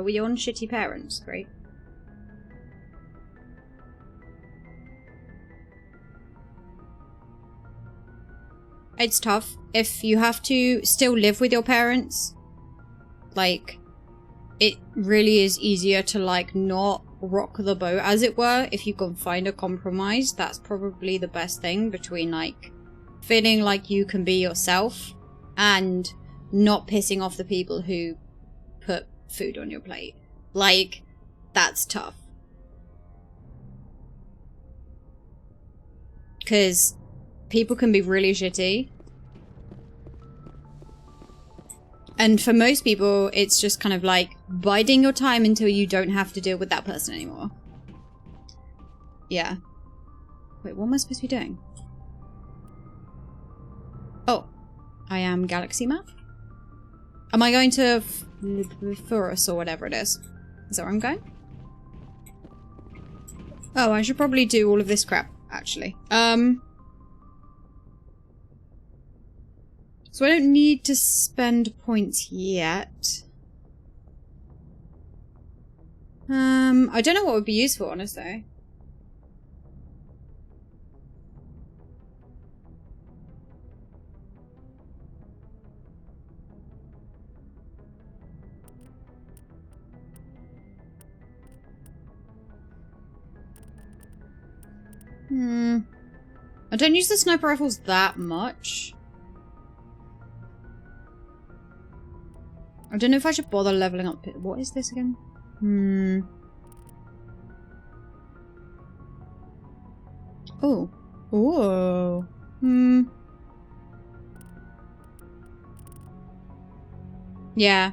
Are we on shitty parents? Great. It's tough. If you have to still live with your parents, like, it really is easier to, like, not rock the boat, as it were. If you can find a compromise, that's probably the best thing between, like, feeling like you can be yourself and not pissing off the people who put food on your plate. Like, that's tough. Because people can be really shitty. And for most people, it's just kind of like biding your time until you don't have to deal with that person anymore. Yeah. Wait, what am I supposed to be doing? Oh, I am Galaxy Map. Am I going to Forest or whatever it is? Is that where I'm going? Oh, I should probably do all of this crap, actually. So I don't need to spend points yet. I don't know what would be useful, honestly. I don't use the sniper rifles that much. I don't know if I should bother leveling up. What is this again? Oh. Oh. Yeah.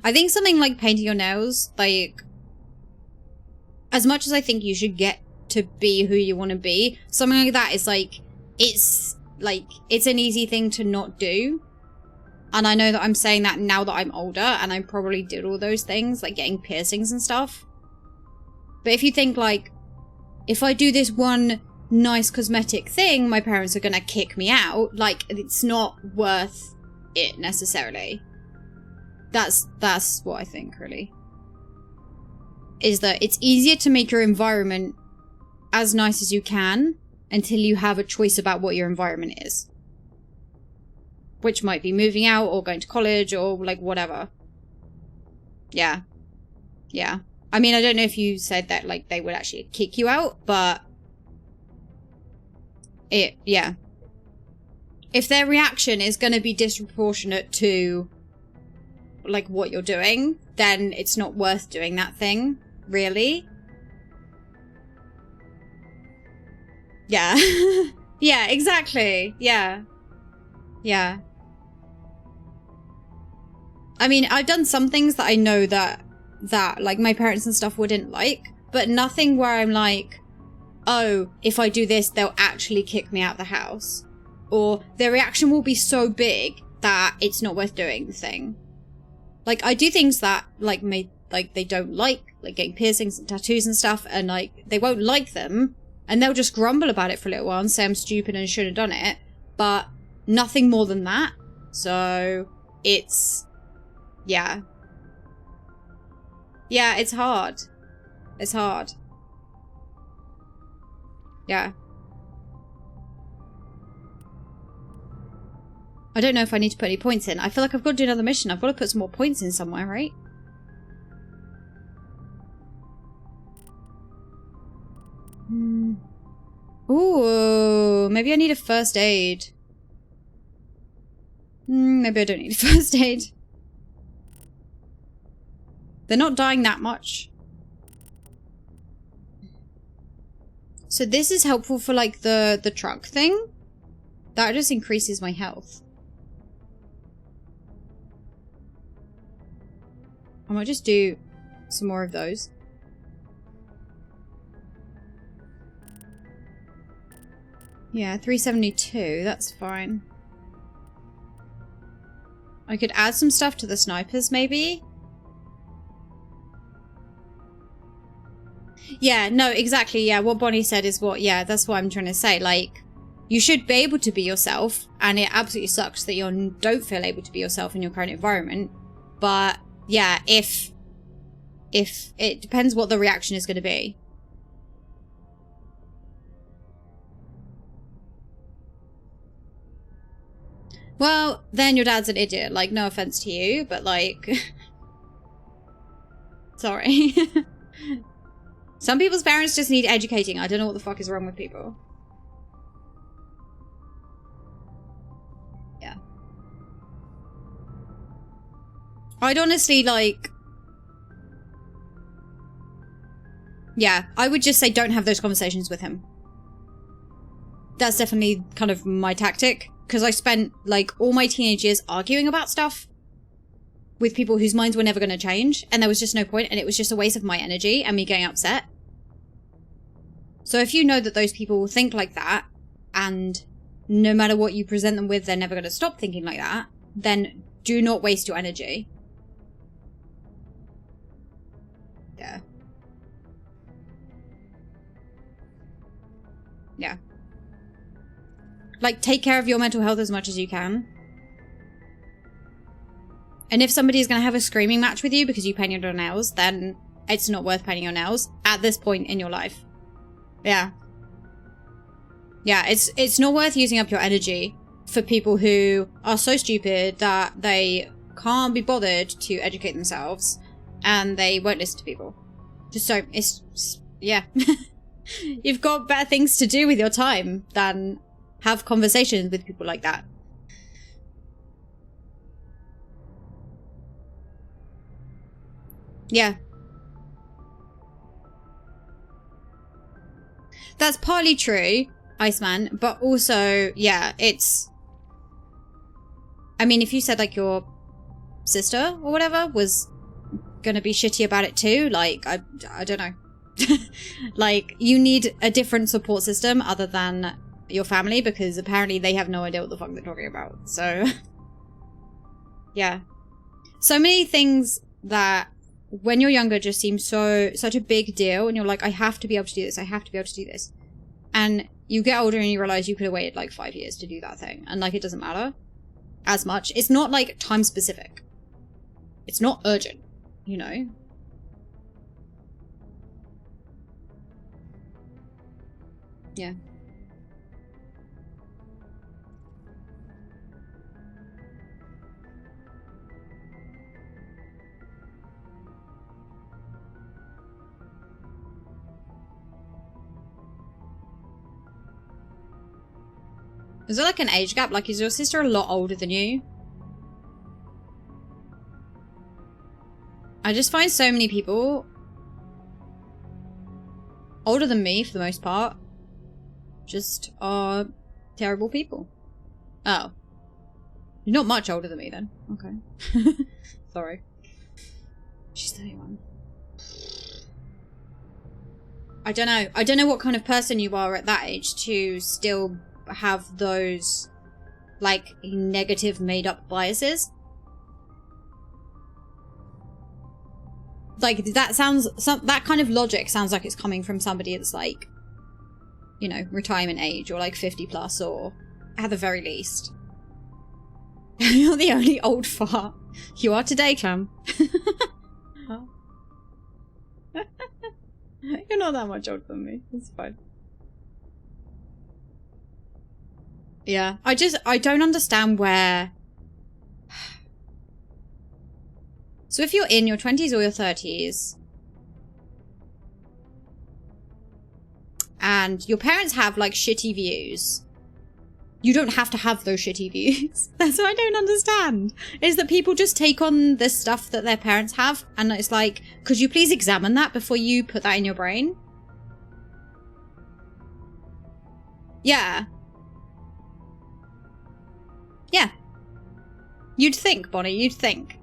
I think something like painting your nails, like, as much as I think you should get to be who you want to be, something like that is like, it's an easy thing to not do. And I know that I'm saying that now that I'm older, and I probably did all those things, like getting piercings and stuff. But if you think, like, if I do this one nice cosmetic thing, my parents are gonna kick me out, like, it's not worth it necessarily. That's what I think, really. Is that it's easier to make your environment as nice as you can until you have a choice about what your environment is. Which might be moving out or going to college or, like, whatever. Yeah. Yeah. I mean, I don't know if you said that, like, they would actually kick you out, but yeah. If their reaction is going to be disproportionate to, like, what you're doing, then it's not worth doing that thing, really. Yeah. Yeah, exactly. Yeah. Yeah. I mean, I've done some things that I know that like my parents and stuff wouldn't like, but nothing where I'm like, oh, if I do this, they'll actually kick me out of the house. Or their reaction will be so big that it's not worth doing the thing. Like, I do things that, like, they don't like getting piercings and tattoos and stuff, and, like, they won't like them, and they'll just grumble about it for a little while and say I'm stupid and should have done it, but nothing more than that. So, it's, yeah. Yeah, it's hard. It's hard. Yeah. I don't know if I need to put any points in. I feel like I've got to do another mission. I've got to put some more points in somewhere, right? Ooh, maybe I need a first aid. Maybe I don't need a first aid. They're not dying that much. So this is helpful for, like, the truck thing. That just increases my health. I might just do some more of those. Yeah, 372, that's fine. I could add some stuff to the snipers, maybe? Yeah, no, exactly, yeah, what Bonnie said is what, yeah, that's what I'm trying to say, like, You should be able to be yourself, and it absolutely sucks that you don't feel able to be yourself in your current environment. But yeah, if it depends what the reaction is going to be. Well, then your dad's an idiot. Like, no offense to you, but like, sorry. Some people's parents just need educating. I don't know what the fuck is wrong with people. Yeah. I'd honestly, like... Yeah, I would just say don't have those conversations with him. That's definitely kind of my tactic. Because I spent, like, all my teenage years arguing about stuff with people whose minds were never going to change. And there was just no point, and it was just a waste of my energy and me getting upset. So if you know that those people will think like that, and no matter what you present them with, they're never going to stop thinking like that, then do not waste your energy. Yeah. Yeah. Like, take care of your mental health as much as you can. And if somebody is going to have a screaming match with you because you painted your nails, then it's not worth painting your nails at this point in your life. Yeah. Yeah, it's not worth using up your energy for people who are so stupid that they can't be bothered to educate themselves and they won't listen to people. Just don't. It's yeah. You've got better things to do with your time than have conversations with people like that. Yeah. That's partly true, Iceman, but also, yeah, it's... I mean, if you said, like, your sister or whatever was gonna be shitty about it too, like, I don't know. Like, you need a different support system other than your family, because apparently they have no idea what the fuck they're talking about. So, yeah. So many things that when you're younger just seem such a big deal, and you're like, I have to be able to do this, I have to be able to do this. And you get older and you realize you could have waited like 5 years to do that thing. And like, it doesn't matter as much. It's not like time specific. It's not urgent, you know? Yeah. Is there like an age gap? Like, is your sister a lot older than you? I just find so many people older than me, for the most part, just are terrible people. Oh. You're not much older than me, then. Okay. Sorry. She's 31. I don't know. I don't know what kind of person you are at that age to still have those, like, negative made-up biases. Like, that sounds... that kind of logic sounds like it's coming from somebody that's, like, you know, retirement age, or, like, 50 plus, or at the very least. You're the only old fart. You are today, Clam. You're not that much older than me. It's fine. Yeah, I don't understand where... So if you're in your 20s or your 30s, and your parents have, like, shitty views, you don't have to have those shitty views. That's what I don't understand. Is that people just take on the stuff that their parents have, and it's like, could you please examine that before you put that in your brain? Yeah. Yeah. You'd think, Bonnie, you'd think.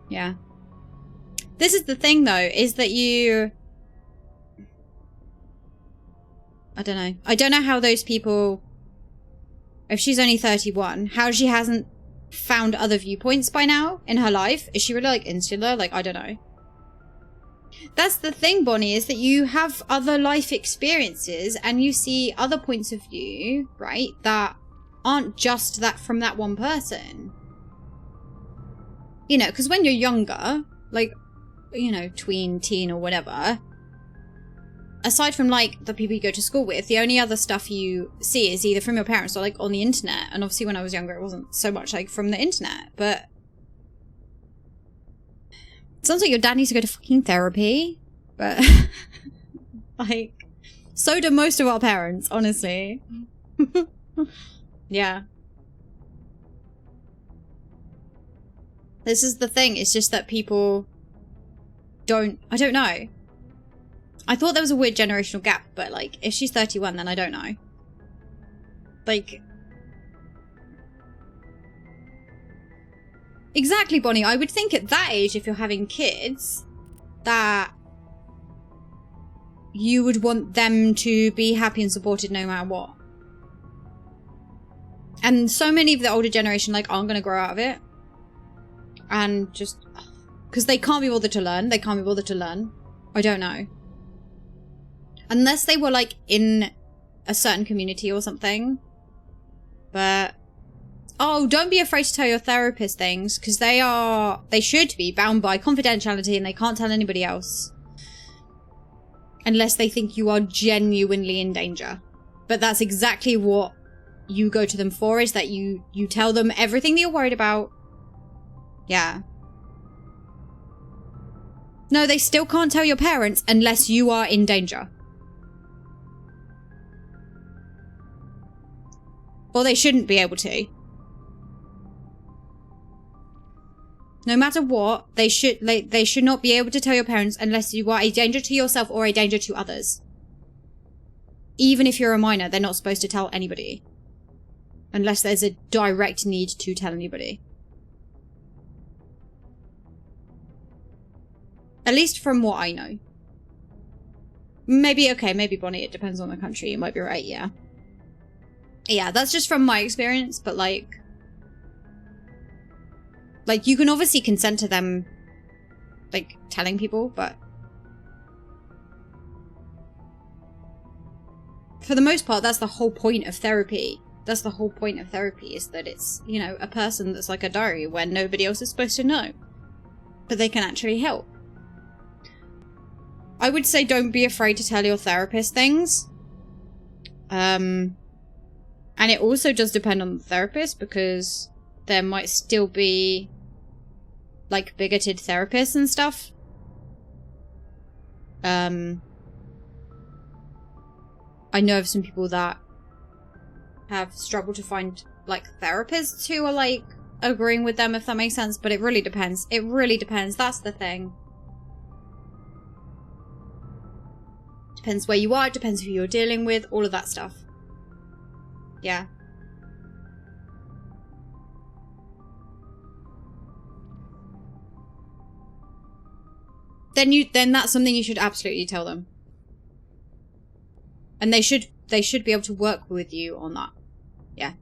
Yeah. This is the thing, though, is that you... I don't know. I don't know how those people... If she's only 31, how she hasn't found other viewpoints by now in her life? Is she really like insular? Like, I don't know. That's the thing, Bonnie, is that you have other life experiences and you see other points of view, right, that aren't just that from that one person. You know, because when you're younger, like, you know, tween, teen or whatever, aside from like the people you go to school with, the only other stuff you see is either from your parents or like on the internet. And obviously when I was younger, it wasn't so much like from the internet, but it sounds like your dad needs to go to fucking therapy, but like, so do most of our parents, honestly. Yeah. This is the thing, it's just that people don't, I don't know. I thought there was a weird generational gap, but like, if she's 31, then I don't know. Like, exactly, Bonnie. I would think at that age, if you're having kids, that you would want them to be happy and supported no matter what. And so many of the older generation, like, aren't going to grow out of it. And just, because they can't be bothered to learn. They can't be bothered to learn. I don't know. Unless they were, like, in a certain community or something. But, oh, don't be afraid to tell your therapist things, because they should be bound by confidentiality and they can't tell anybody else. Unless they think you are genuinely in danger. But that's exactly what you go to them for, is that you tell them everything that you're worried about. Yeah. No, they still can't tell your parents unless you are in danger. Or they shouldn't be able to. No matter what, they should not be able to tell your parents unless you are a danger to yourself or a danger to others. Even if you're a minor, they're not supposed to tell anybody. Unless there's a direct need to tell anybody. At least from what I know. Maybe, okay, maybe Bonnie, it depends on the country. You might be right, yeah. Yeah, that's just from my experience, but like, you can obviously consent to them, like, telling people, but for the most part, that's the whole point of therapy. That's the whole point of therapy, is that it's, you know, a person that's like a diary where nobody else is supposed to know, but they can actually help. I would say don't be afraid to tell your therapist things. And it also does depend on the therapist, because there might still be, like, bigoted therapists and stuff. I know of some people that have struggled to find, like, therapists who are, like, agreeing with them, if that makes sense, but it really depends. It really depends. That's the thing. Depends where you are, it depends who you're dealing with, all of that stuff. Yeah. Then that's something you should absolutely tell them. And they should be able to work with you on that. Yeah.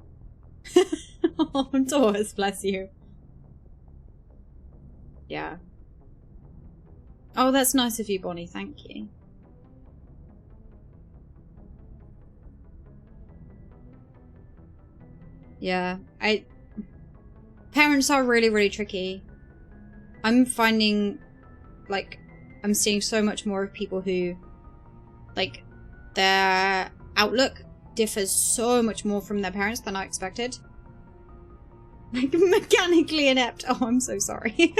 Oh, Taurus, bless you. Yeah. Oh, that's nice of you, Bonnie, thank you. Yeah, parents are really, really tricky. I'm finding, like, I'm seeing so much more of people who, like, their outlook differs so much more from their parents than I expected. Like, mechanically inept. Oh, I'm so sorry.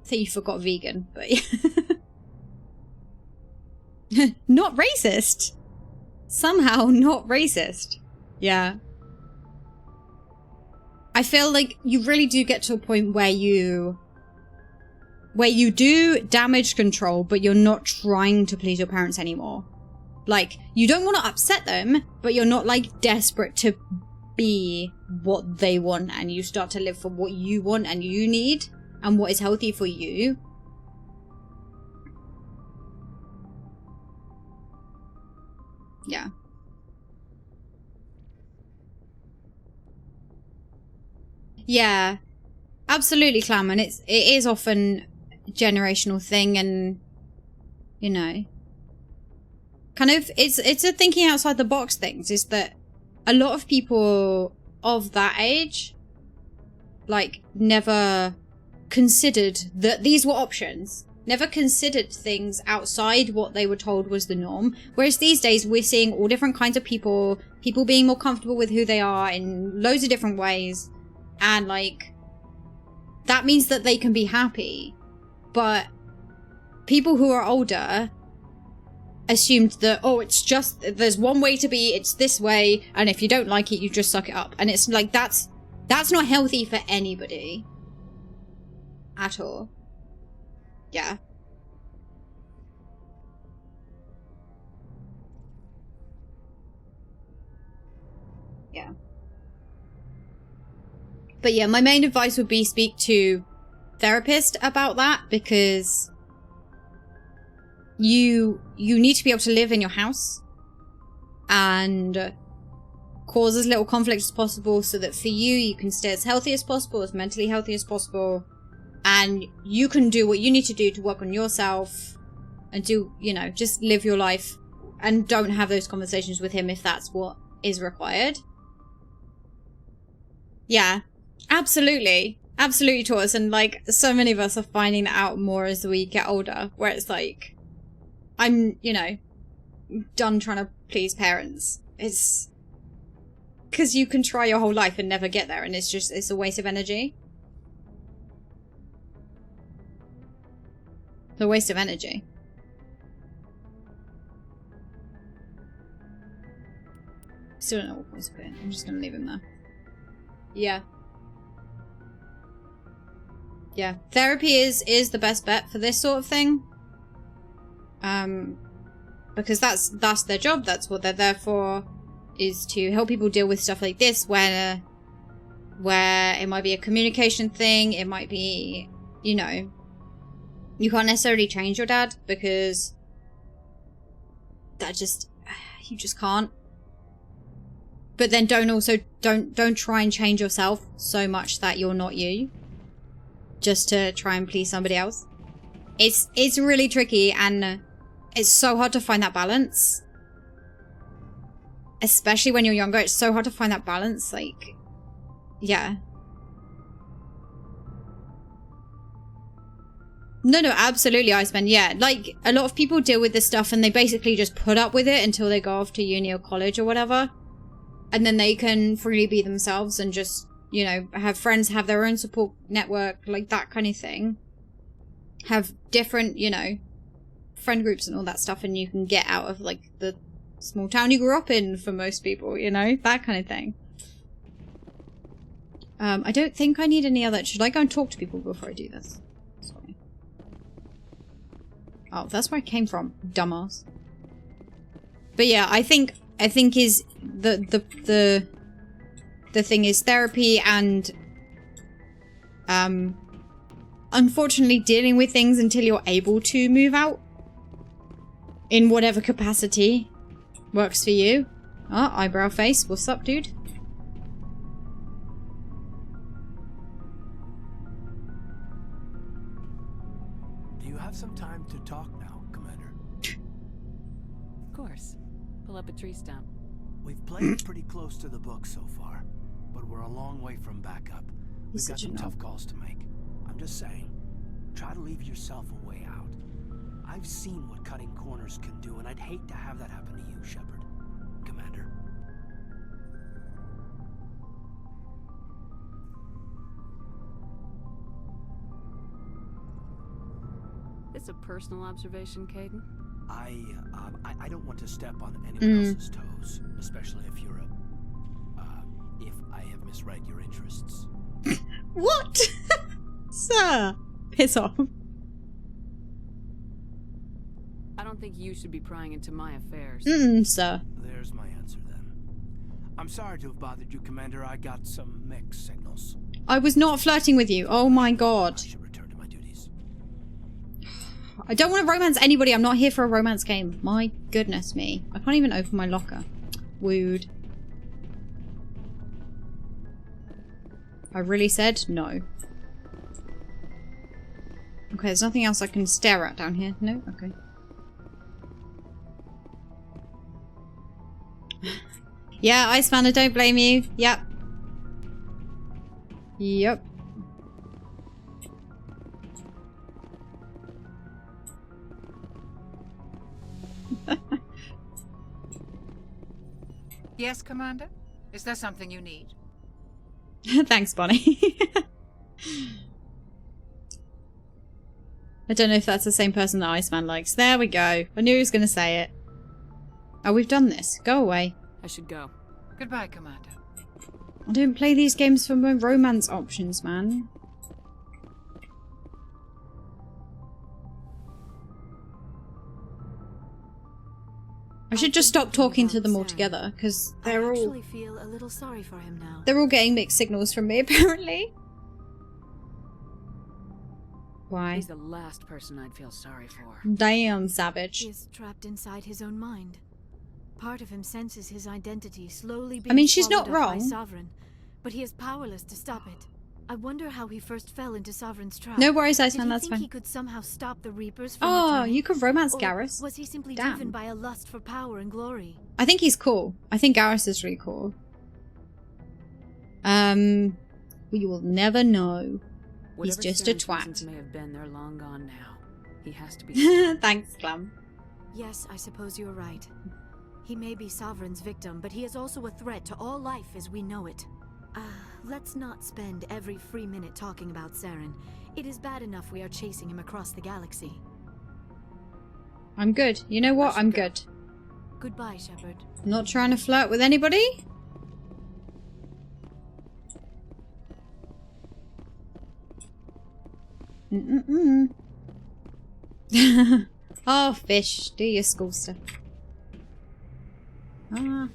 I think you forgot vegan, but yeah. Not racist. Somehow not racist. Yeah. I feel like you really do get to a point where you do damage control, but you're not trying to please your parents anymore. Like, you don't want to upset them, but you're not, like, desperate to be what they want and you start to live for what you want and you need and what is healthy for you, yeah. Yeah, absolutely, Clam, and it is often a generational thing, and you know, kind of it's a thinking outside the box things. Is that a lot of people of that age, like, never considered that these were options, never considered things outside what they were told was the norm. Whereas these days we're seeing all different kinds of people being more comfortable with who they are in loads of different ways. And, like, that means that they can be happy. But people who are older assumed that, oh, it's just, there's one way to be, it's this way, and if you don't like it, you just suck it up. And it's like, that's not healthy for anybody. At all. Yeah. Yeah. But yeah, my main advice would be speak to therapist about that, because you need to be able to live in your house and cause as little conflict as possible so that for you can stay as healthy as possible, as mentally healthy as possible, and you can do what you need to do to work on yourself and do, you know, just live your life, and don't have those conversations with him if that's what is required. Yeah. Absolutely. Absolutely, Taurus. And, like, so many of us are finding that out more as we get older, where it's like, I'm, you know, done trying to please parents. It's because you can try your whole life and never get there, and it's a waste of energy. It's a waste of energy. Still don't know what was put in. I'm just gonna leave him there. Yeah. Yeah, therapy is the best bet for this sort of thing. Because that's their job. That's what they're there for, is to help people deal with stuff like this, where it might be a communication thing. It might be, you know, you can't necessarily change your dad, because you just can't. But then don't try and change yourself so much that you're not you, just to try and please somebody else. It's really tricky, and it's so hard to find that balance. Especially when you're younger, it's so hard to find that balance, like, yeah. No, absolutely, Iceman, yeah. Like, a lot of people deal with this stuff and they basically just put up with it until they go off to uni or college or whatever. And then they can freely be themselves and just, you know, have friends, have their own support network, like that kind of thing. Have different, you know, friend groups and all that stuff, and you can get out of, like, the small town you grew up in for most people, you know, that kind of thing. I don't think I need any other. Should I go and talk to people before I do this? Sorry. Oh, that's where I came from, dumbass. But yeah, I think is the thing is therapy, and unfortunately dealing with things until you're able to move out in whatever capacity works for you. Oh, eyebrow face, what's up, dude? Do you have some time to talk now, Commander? Of course. Pull up a tree stump. We've played pretty close to the book so far, but we're a long way from backup. We've got some tough calls to make. I'm just saying, try to leave yourself a way out. I've seen what cutting corners can do, and I'd hate to have that happen to you, Shepard. Commander. This a personal observation, Caden? I don't want to step on anyone else's toes, especially if you're if I have misread your interests. What? Sir, piss off. I don't think you should be prying into my affairs. Sir. There's my answer then. I'm sorry to have bothered you, Commander. I got some mixed signals. I was not flirting with you. Oh my god. I should return to my duties. I don't want to romance anybody. I'm not here for a romance game. My goodness me. I can't even open my locker. Wooed. I really said no. Okay, there's nothing else I can stare at down here. No? Okay. Yeah, Iceman, I don't blame you. Yep. Yep. Yes, Commander? Is there something you need? Thanks, Bonnie. I don't know if that's the same person that Iceman likes. There we go. I knew he was going to say it. Oh, we've done this. Go away. I should go. Goodbye, Commander. I don't play these games for my romance options, man. I should just stop talking to them all together, because they're all... I feel a little sorry for him now. They're all getting mixed signals from me, apparently. Why? He's the last person I'd feel sorry for. Damn, savage. He is trapped inside his own mind. Part of him senses his identity slowly being I mean, she's not swallowed up by wrong. Sovereign, but he is powerless to stop it. I wonder how he first fell into Sovereign's trap. No worries, Did Iceman, he that's think fine. he could somehow stop the Reapers from Oh, returning? you could romance Or Garrus. was he simply Damn. driven by a lust for power and glory? I think he's cool. I think Garrus is really cool. We will never know. He's Whatever just a Saren's twat. reasons may have been, they're long gone now. He has to be. Thanks, Clam. Yes, I suppose you're right. He may be Sovereign's victim, but he is also a threat to all life as we know it. Let's not spend every free minute talking about Saren. It is bad enough we are chasing him across the galaxy. I'm good. You know what? I'm good. Goodbye, Shepard. I'm not trying to flirt with anybody. Oh, fish. Do your school stuff. Ah.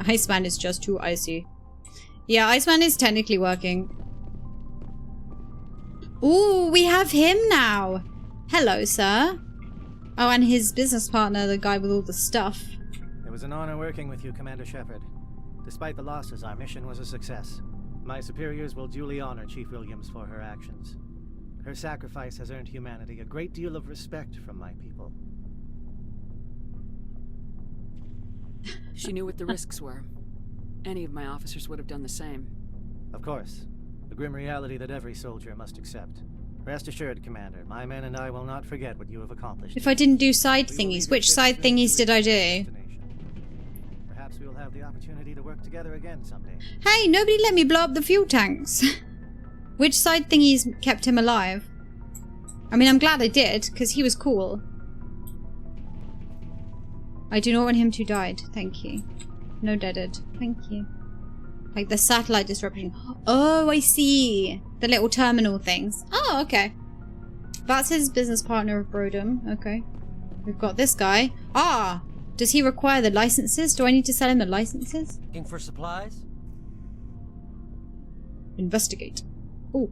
Iceman is just too icy. Yeah, Iceman is technically working. Ooh, we have him now. Hello, sir. Oh, and his business partner, the guy with all the stuff. It was an honor working with you, Commander Shepard. Despite the losses, our mission was a success. My superiors will duly honor Chief Williams for her actions. Her sacrifice has earned humanity a great deal of respect from my people. She knew what the risks were. Any of my officers would have done the same. Of course. The grim reality that every soldier must accept. Rest assured, Commander, my men and I will not forget what you have accomplished. If I didn't do side We will leave thingies, your which ship side soon thingies to did I reach do? your destination. Perhaps we will have the opportunity to work together again someday. Hey, nobody let me blow up the fuel tanks. Which side thingies kept him alive? I mean, I'm glad I did, because he was cool. I do not want him to die. Thank you. No deaded. Thank you. Like the satellite disruption. Oh, I see. The little terminal things. Oh, okay. That's his business partner of Brodom. Okay. We've got this guy. Ah! Does he require the licenses? Do I need to sell him the licenses? Looking for supplies? Investigate. Oh.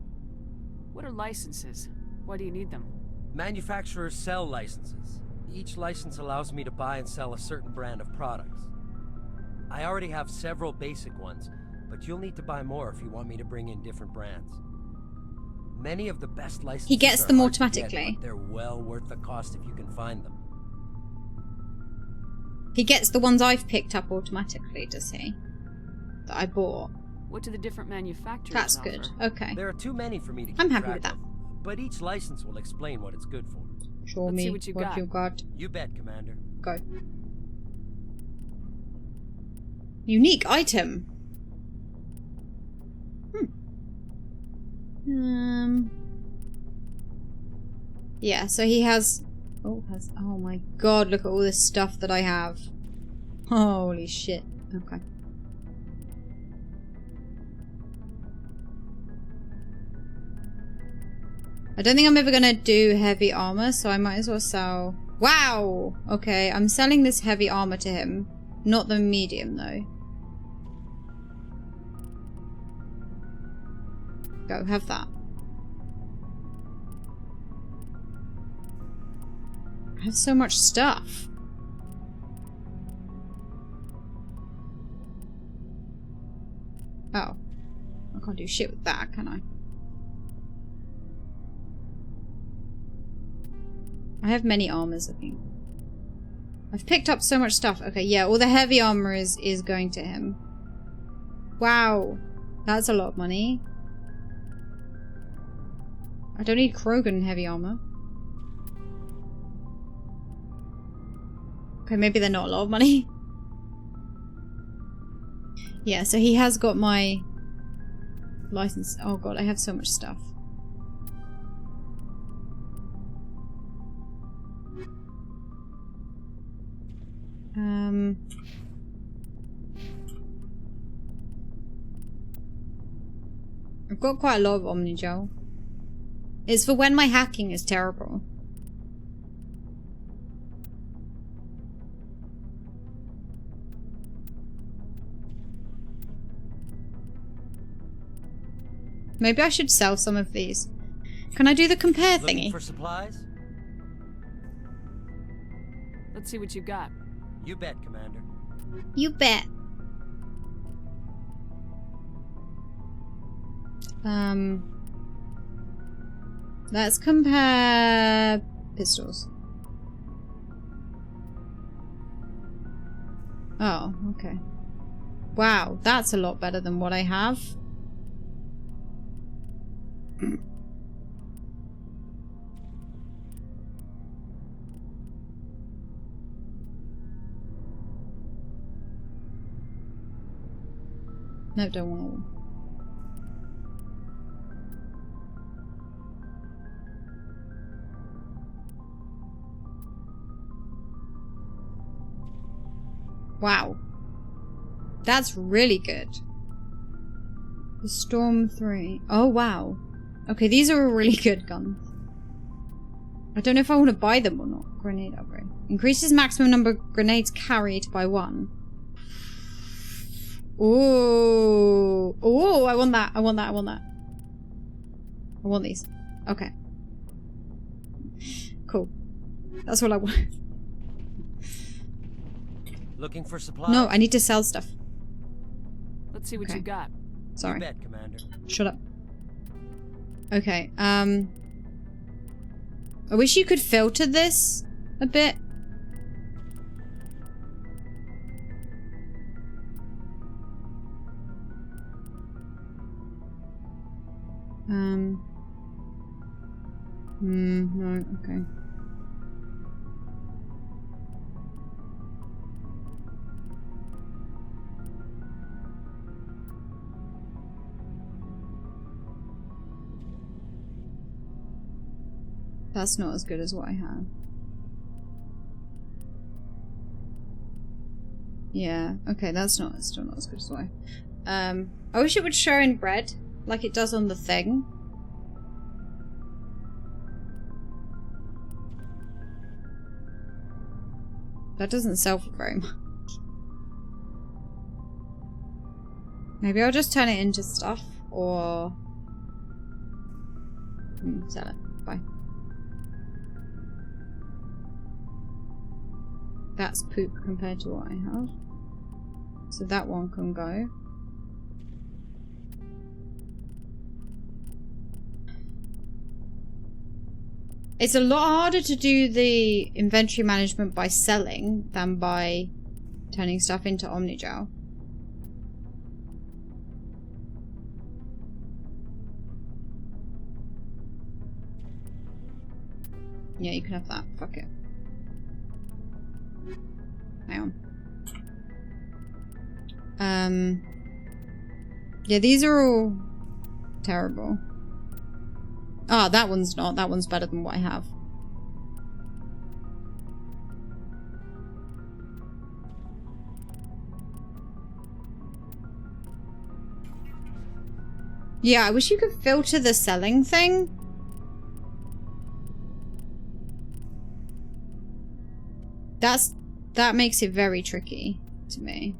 What are licenses? Why do you need them? Manufacturers sell licenses. Each license allows me to buy and sell a certain brand of products. I already have several basic ones, but you'll need to buy more if you want me to bring in different brands. Many of the best licenses He gets are them hard to get, automatically. but they're well worth the cost if you can find them. He gets the ones I've picked up automatically, does he? That I bought. What do the different manufacturers That's offer? good. Okay. There are too many for me to keep I'm happy track with that. of, but each license will explain what it's good for. Show Let's me see what you got. you got. You bet, Commander. Go. Unique item. Yeah, so he has... Oh, oh my god, look at all this stuff that I have. Holy shit. Okay. I don't think I'm ever gonna do heavy armor, so I might as well sell... Wow! Okay, I'm selling this heavy armor to him. Not the medium, though. Go, have that. I have so much stuff. Oh. I can't do shit with that, can I? I have many armors, I think. I've picked up so much stuff. Okay, yeah, all the heavy armor is going to him. Wow. That's a lot of money. I don't need Krogan heavy armor. Okay, maybe they're not a lot of money. Yeah, so he has got my license. Oh god, I have so much stuff. I've got quite a lot of Omnigel. It's for when my hacking is terrible. Maybe I should sell some of these. Can I do the compare Looking thingy? for supplies? Let's see what you've got. You bet, Commander. You bet. Let's compare pistols. Oh, okay. Wow, that's a lot better than what I have. No, don't want them. Wow. That's really good. The Storm 3. Oh, wow. Okay, these are really good guns. I don't know if I want to buy them or not. Grenade upgrade. Increases maximum number of grenades carried by 1. Ooh. Ooh, I want that. I want that. I want that. I want these. Okay. Cool. That's what I want. Looking for supplies? No, I need to sell stuff. Let's see what Okay. you've got. Sorry. You bet, Commander. Shut up. Okay, I wish you could filter this a bit. No, okay. That's not as good as what I have. Yeah, okay, that's still not as good as what I wish it would show in red, like it does on the thing. That doesn't sell for very much. Maybe I'll just turn it into stuff, or... sell it. Bye. That's poop compared to what I have. So that one can go. It's a lot harder to do the inventory management by selling than by turning stuff into Omnigel. Yeah, you can have that. Fuck it. Hang on. Yeah, these are all terrible. Ah, that one's not. That one's better than what I have. Yeah, I wish you could filter the selling thing. that makes it very tricky to me.